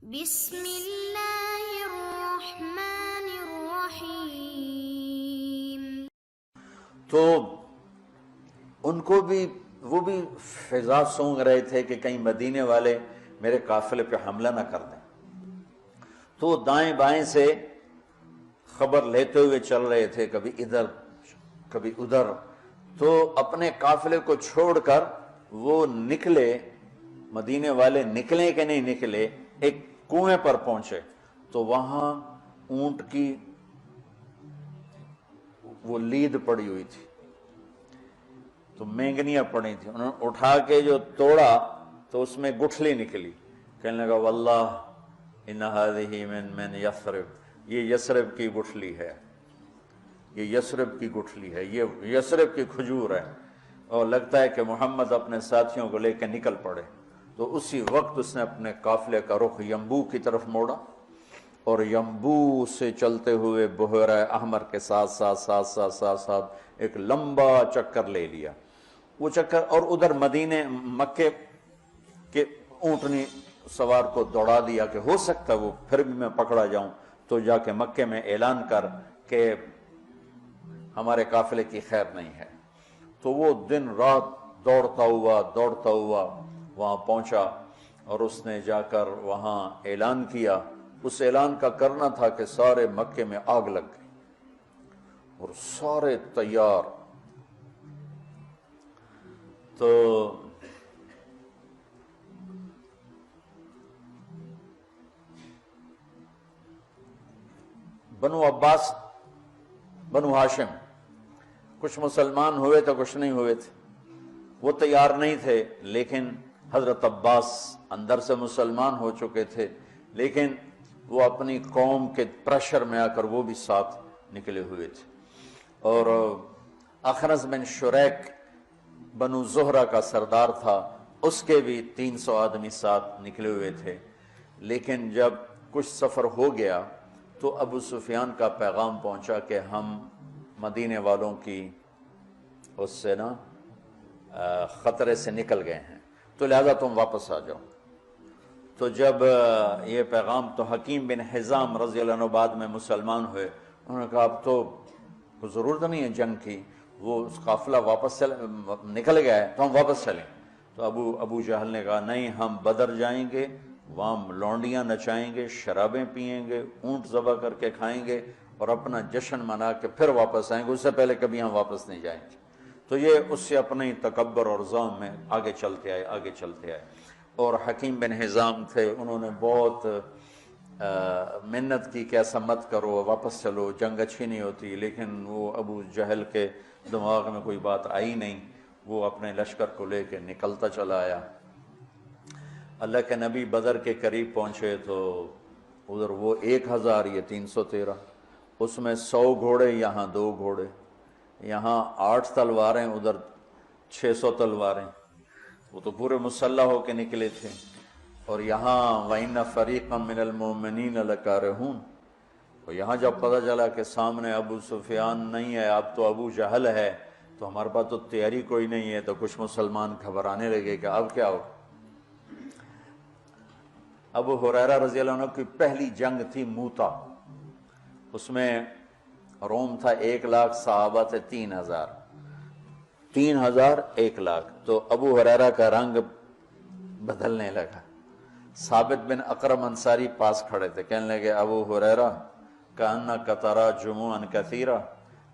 بسم اللہ الرحمن الرحیم۔ تو ان کو بھی وہ بھی فضا سونگ رہے تھے کہ کہیں مدینے والے میرے قافلے پہ حملہ نہ کر دیں، تو دائیں بائیں سے خبر لیتے ہوئے چل رہے تھے، کبھی ادھر کبھی ادھر۔ تو اپنے قافلے کو چھوڑ کر وہ نکلے، مدینے والے نکلے کہ نہیں نکلے، ایک کنویں پر پہنچے تو وہاں اونٹ کی وہ لید پڑی ہوئی تھی، تو مینگنیاں پڑی تھی، انہوں نے اٹھا کے جو توڑا تو اس میں گٹھلی نکلی، کہنے لگا واللہ ان هذه من یثرب، یہ یثرب کی گٹھلی ہے، یہ یثرب کی گٹھلی ہے، یہ یثرب کی کھجور ہے، اور لگتا ہے کہ محمد اپنے ساتھیوں کو لے کے نکل پڑے۔ تو اسی وقت اس نے اپنے قافلے کا رخ ینبوع کی طرف موڑا، اور ینبوع سے چلتے ہوئے بحیرہ احمر کے ساتھ ساتھ ایک لمبا چکر لے لیا۔ وہ چکر اور ادھر مدینے مکے کے اونٹنی سوار کو دوڑا دیا کہ ہو سکتا ہے وہ پھر بھی میں پکڑا جاؤں، تو جا کے مکے میں اعلان کر کہ ہمارے قافلے کی خیر نہیں ہے۔ تو وہ دن رات دوڑتا ہوا وہاں پہنچا، اور اس نے جا کر وہاں اعلان کیا۔ اس اعلان کا کرنا تھا کہ سارے مکے میں آگ لگ گئی اور سارے تیار۔ تو بنو عباس، بنو ہاشم، کچھ مسلمان ہوئے تھے کچھ نہیں ہوئے تھے، وہ تیار نہیں تھے، لیکن حضرت عباس اندر سے مسلمان ہو چکے تھے، لیکن وہ اپنی قوم کے پریشر میں آ کر وہ بھی ساتھ نکلے ہوئے تھے۔ اور اخنس بن شریک بنو زہرہ کا سردار تھا، اس کے بھی 300 آدمی ساتھ نکلے ہوئے تھے۔ لیکن جب کچھ سفر ہو گیا تو ابو سفیان کا پیغام پہنچا کہ ہم مدینے والوں کی اس سے خطرے سے نکل گئے ہیں، تو لہذا تم واپس آ جاؤ۔ تو جب یہ پیغام، تو حکیم بن حزام رضی اللہ عنہ بعد میں مسلمان ہوئے، انہوں نے کہا اب تو ضرورت نہیں ہے جنگ کی، وہ قافلہ واپس نکل گیا ہے تو ہم واپس چلیں۔ تو ابو جہل نے کہا نہیں، ہم بدر جائیں گے، وہاں لونڈیاں نچائیں گے، شرابیں پئیں گے، اونٹ ذبح کر کے کھائیں گے، اور اپنا جشن منا کے پھر واپس آئیں گے، اس سے پہلے کبھی ہم واپس نہیں جائیں گے۔ تو یہ اس سے اپنے تکبر اور ظلم میں آگے چلتے آئے۔ اور حکیم بن حزام تھے، انہوں نے بہت منت کی کہ ایسا مت کرو، واپس چلو، جنگ اچھی نہیں ہوتی، لیکن وہ ابو جہل کے دماغ میں کوئی بات آئی نہیں، وہ اپنے لشکر کو لے کے نکلتا چلا آیا۔ اللہ کے نبی بدر کے قریب پہنچے تو ادھر وہ 1000، یہ 313، اس میں 100 گھوڑے، یہاں 2 گھوڑے، یہاں 8 تلواریں، ادھر 600 تلواریں، وہ تو پورے مسلح ہو کے نکلے تھے۔ اور یہاں وَإِنَّ فَرِيقًا مِّنَ الْمُؤْمِنِينَ لَكَارِهُونَ، اور یہاں جب پتہ چلا کہ سامنے ابو سفیان نہیں ہے، اب تو ابو جہل ہے، تو ہمارے پاس تو تیاری کوئی نہیں ہے، تو کچھ مسلمان گھبرانے لگے کہ اب کیا ہو۔ ابو ہریرہ رضی اللہ عنہ کی پہلی جنگ تھی موتا، اس میں روم تھا 1,00,000، صحابہ تھے 3,000، 1,00,000 تو ابو ہریرہ کا رنگ بدلنے لگا۔ ثابت بن اقرم انصاری پاس کھڑے تھے، کہنے لگے ابو ہریرہ کأنک تری جموعا کثیرا،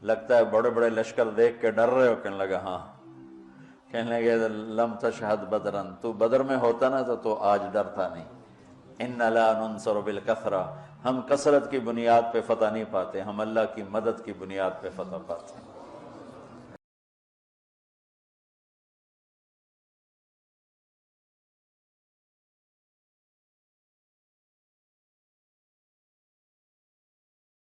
لگتا ہے بڑے بڑے لشکر دیکھ کے ڈر رہے ہو؟ کہنے لگا ہاں۔ کہنے لگے لم تشہد بدرا، تو بدر میں ہوتا نا تو آج ڈرتا نہیں۔ ان لا ننصر بالکثرہ، ہم کثرت کی بنیاد پہ فتح نہیں پاتے، ہم اللہ کی مدد کی بنیاد پہ فتح پاتے ہیں۔